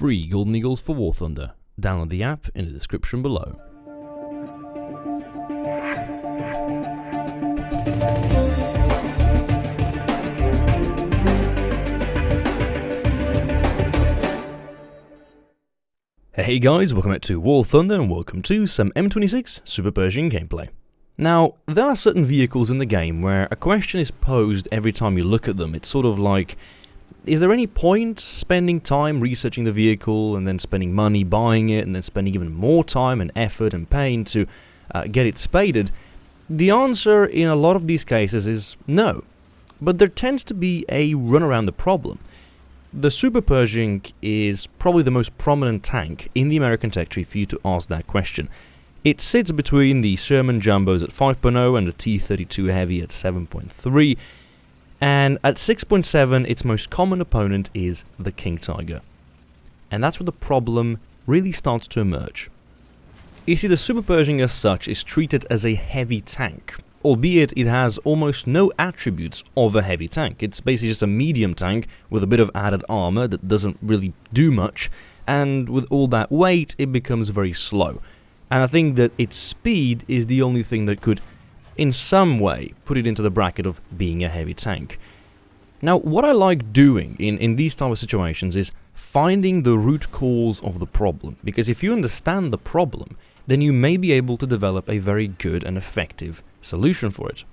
free Golden Eagles for War Thunder. Download the app in the description below. Hey guys, welcome back to War Thunder and welcome to some M26 Super Pershing gameplay. Now, there are certain vehicles in the game where a question is posed every time you look at them. It's sort of like, is there any point spending time researching the vehicle and then spending money buying it and then spending even more time and effort and pain to get it spaded? The answer in a lot of these cases is no. But there tends to be a run around the problem. The Super Pershing is probably the most prominent tank in the American tech tree for you to ask that question. It sits between the Sherman Jumbos at 5.0 and the T32 Heavy at 7.3, and at 6.7 its most common opponent is the King Tiger. And that's where the problem really starts to emerge. You see, the Super Pershing as such is treated as a heavy tank, albeit it has almost no attributes of a heavy tank. It's basically just a medium tank with a bit of added armor that doesn't really do much, and with all that weight it becomes very slow. And I think that its speed is the only thing that could, in some way, put it into the bracket of being a heavy tank. Now, what I like doing in these type of situations is finding the root cause of the problem, because if you understand the problem, then you may be able to develop a very good and effective solution for it.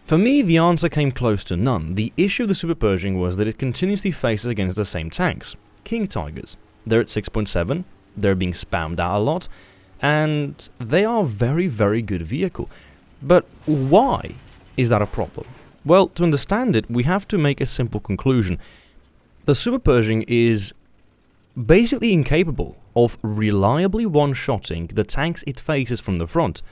For me, the answer came close to none. The issue of the Super Pershing was that it continuously faces against the same tanks, King Tigers. They're at 6.7, they're being spammed out a lot, and they are a very, very good vehicle. But why is that a problem? Well, to understand it, we have to make a simple conclusion. The Super Pershing is basically incapable of reliably one-shotting the tanks it faces from the front.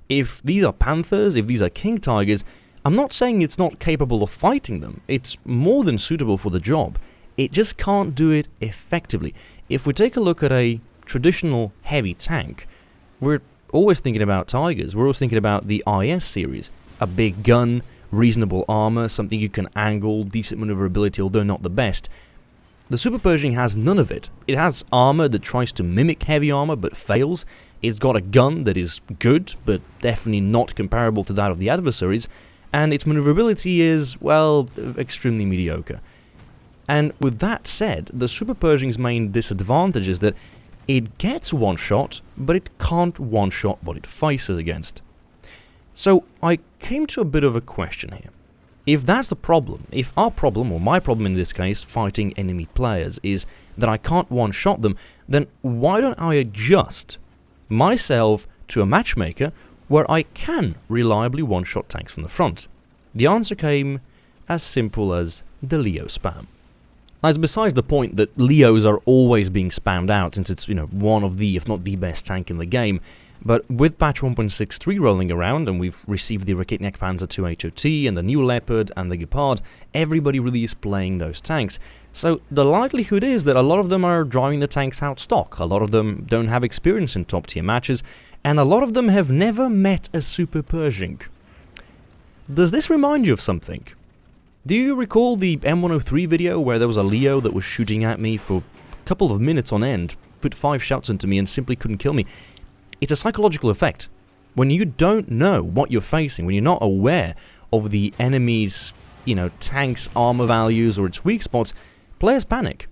If these are Panthers, if these are King Tigers, I'm not saying it's not capable of fighting them. It's more than suitable for the job. It just can't do it effectively. If we take a look at a traditional heavy tank, we're always thinking about Tigers. We're always thinking about the IS series. A big gun, reasonable armor, something you can angle, decent maneuverability, although not the best. The Super Pershing has none of it. It has armor that tries to mimic heavy armor but fails. It's got a gun that is good, but definitely not comparable to that of the adversaries. And its maneuverability is, well, extremely mediocre. And with that said, the Super Pershing's main disadvantage is that it gets one shot, but it can't one shot what it faces against. So I came to a bit of a question here. If that's the problem, if our problem, or my problem in this case, fighting enemy players, is that I can't one shot them, then why don't I adjust myself to a matchmaker where I can reliably one shot tanks from the front? The answer came as simple as the Leo spam. Now, it's besides the point that Leos are always being spammed out, since it's, one of the, if not the best tank in the game. But with patch 1.63 rolling around, and we've received the Raketniak Panzer II HOT, and the new Leopard, and the Gepard, everybody really is playing those tanks. So the likelihood is that a lot of them are driving the tanks out stock, a lot of them don't have experience in top tier matches, and a lot of them have never met a Super Pershing. Does this remind you of something? Do you recall the M103 video where there was a Leo that was shooting at me for a couple of minutes on end, put 5 shots into me and simply couldn't kill me? It's a psychological effect. When you don't know what you're facing, when you're not aware of the enemy's, tank's armor values or its weak spots, players panic.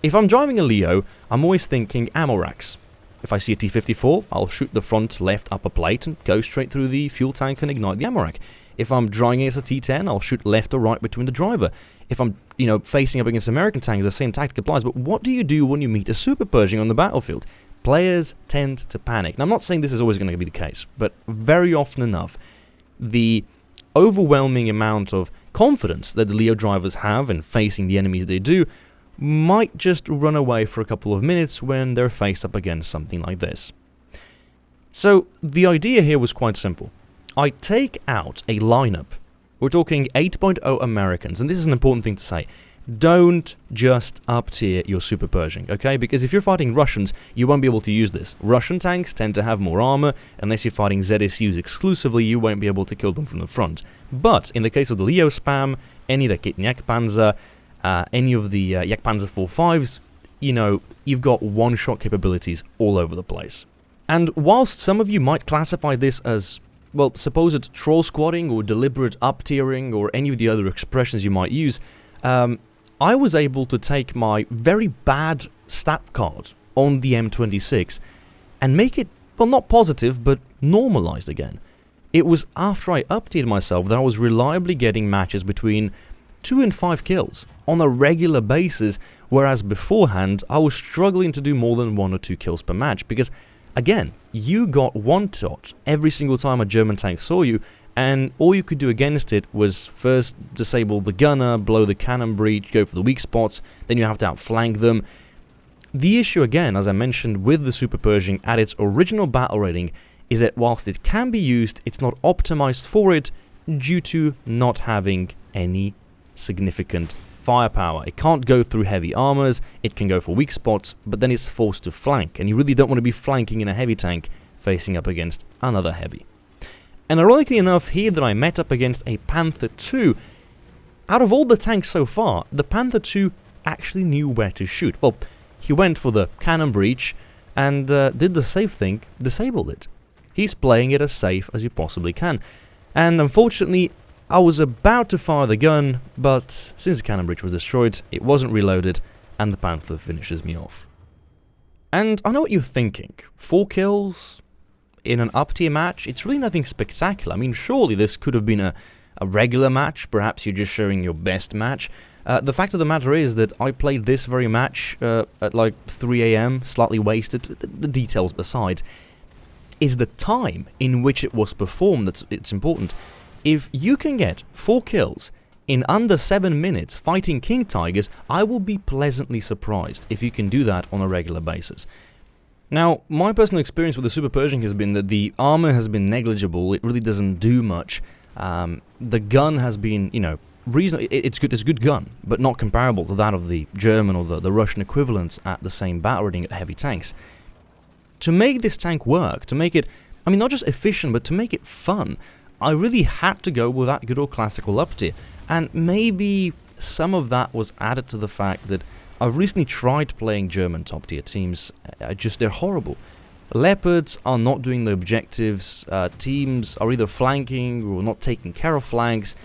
If I'm driving a Leo, I'm always thinking ammo racks. If I see a T54, I'll shoot the front left upper plate and go straight through the fuel tank and ignite the ammo rack. If I'm driving against a T10, I'll shoot left or right between the driver. If I'm, facing up against American tanks, the same tactic applies. But what do you do when you meet a Super Pershing on the battlefield? Players tend to panic. And I'm not saying this is always going to be the case, but very often enough, the overwhelming amount of confidence that the Leo drivers have in facing the enemies they do might just run away for a couple of minutes when they're faced up against something like this. So the idea here was quite simple. I take out a lineup. We're talking 8.0 Americans, and this is an important thing to say. Don't just up-tier your Super Pershing, okay? Because if you're fighting Russians, you won't be able to use this. Russian tanks tend to have more armor. Unless you're fighting ZSUs exclusively, you won't be able to kill them from the front. But in the case of the Leo spam, any Raketniak Panzer, any of the Yak Panzer 4.5s, you know, you've got one-shot capabilities all over the place. And whilst some of you might classify this as, well, supposed troll squatting or deliberate up-tiering or any of the other expressions you might use, I was able to take my very bad stat card on the M26 and make it, well, not positive, but normalized again. It was after I up-tiered myself that I was reliably getting matches between 2 and 5 kills on a regular basis, whereas beforehand I was struggling to do more than 1 or 2 kills per match because, again, you got one-shot every single time a German tank saw you, and all you could do against it was first disable the gunner, blow the cannon breach, go for the weak spots, then you have to outflank them. The issue, again, as I mentioned with the Super Pershing at its original battle rating, is that whilst it can be used, it's not optimized for it due to not having any significant firepower. It can't go through heavy armors, it can go for weak spots, but then it's forced to flank, and you really don't want to be flanking in a heavy tank facing up against another heavy. And ironically enough, here that I met up against a Panther II, out of all the tanks so far, the Panther II actually knew where to shoot. Well, he went for the cannon breach and did the safe thing, disabled it. He's playing it as safe as you possibly can. And unfortunately, I was about to fire the gun, but since the cannon breach was destroyed, it wasn't reloaded, and the Panther finishes me off. And I know what you're thinking. 4 kills in an up-tier match? It's really nothing spectacular. I mean, surely this could have been a regular match. Perhaps you're just showing your best match. The fact of the matter is that I played this very match at like 3 AM, slightly wasted. The details aside, is the time in which it was performed it's important. If you can get 4 kills in under 7 minutes fighting King Tigers, I will be pleasantly surprised if you can do that on a regular basis. Now, my personal experience with the Super Pershing has been that the armor has been negligible. It really doesn't do much. The gun has been, you know, it's a good gun, but not comparable to that of the German or the Russian equivalents at the same battle rating at heavy tanks. To make this tank work, to make it, I mean, not just efficient, but to make it fun, I really had to go with that good old classical up tier. And maybe some of that was added to the fact that I've recently tried playing German top tier teams. They're horrible. Leopards are not doing the objectives, teams are either flanking or not taking care of flanks.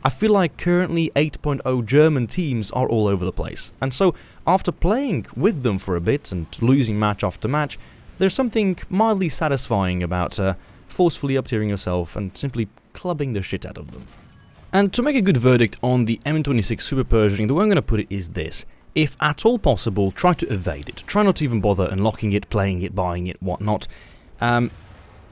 I feel like currently 8.0 German teams are all over the place. And so, after playing with them for a bit and losing match after match, there's something mildly satisfying about forcefully up-tiering yourself and simply clubbing the shit out of them. And to make a good verdict on the M26 Super Pershing, the way I'm going to put it is this. If at all possible, try to evade it. Try not to even bother unlocking it, playing it, buying it, whatnot.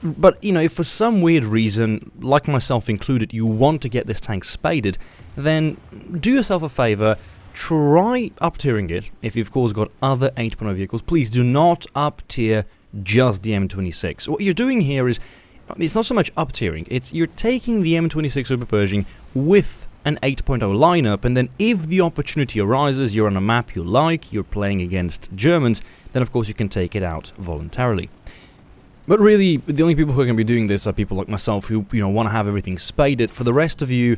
But, you know, if for some weird reason, like myself included, you want to get this tank spaded, then do yourself a favor, try up-tiering it. If you've of course got other 8.0 vehicles, please do not up-tier just the M26. What you're doing here is, it's not so much up-tiering, it's you're taking the M26 Super Pershing with an 8.0 lineup, and then if the opportunity arises, you're on a map you like, you're playing against Germans, then of course you can take it out voluntarily. But really, the only people who are going to be doing this are people like myself who, you know, want to have everything spaded. For the rest of you,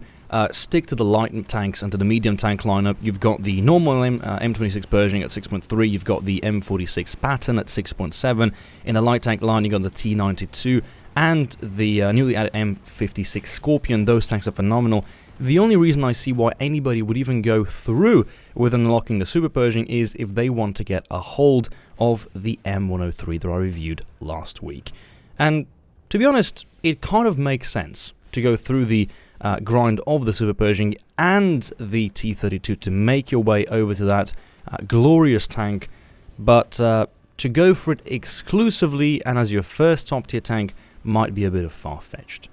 stick to the light tanks and to the medium tank lineup. You've got the normal M26 Pershing at 6.3, you've got the M46 Patton at 6.7. In the light tank line, you've got the T92 and the newly added M56 Scorpion. Those tanks are phenomenal. The only reason I see why anybody would even go through with unlocking the Super Pershing is if they want to get a hold of the M103 that I reviewed last week. And to be honest, it kind of makes sense to go through the grind of the Super Pershing and the T32 to make your way over to that glorious tank, but to go for it exclusively and as your first top tier tank might be a bit of far-fetched.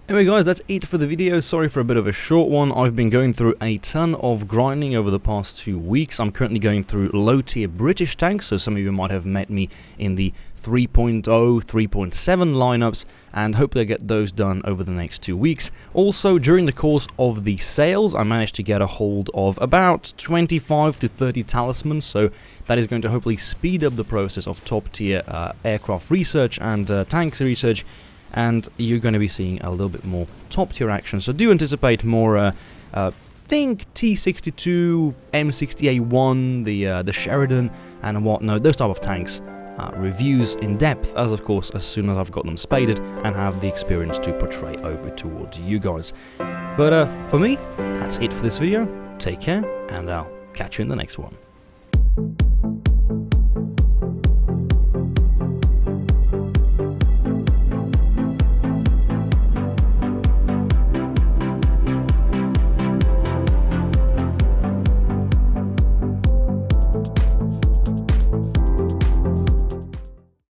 Anyway guys, that's it for the video. Sorry for a bit of a short one. I've been going through a ton of grinding over the past 2 weeks. I'm currently going through low-tier British tanks, so some of you might have met me in the 3.0, 3.7 lineups, and hopefully I get those done over the next 2 weeks. Also, during the course of the sales, I managed to get a hold of about 25 to 30 talismans, so that is going to hopefully speed up the process of top-tier aircraft research and tanks research, and you're going to be seeing a little bit more top-tier action. So do anticipate more think T62, M26E1, the Sheridan, and whatnot, those type of tanks, reviews in depth, as of course as soon as I've got them spaded and have the experience to portray over towards you guys. But for me, that's it for this video. Take care, and I'll catch you in the next one.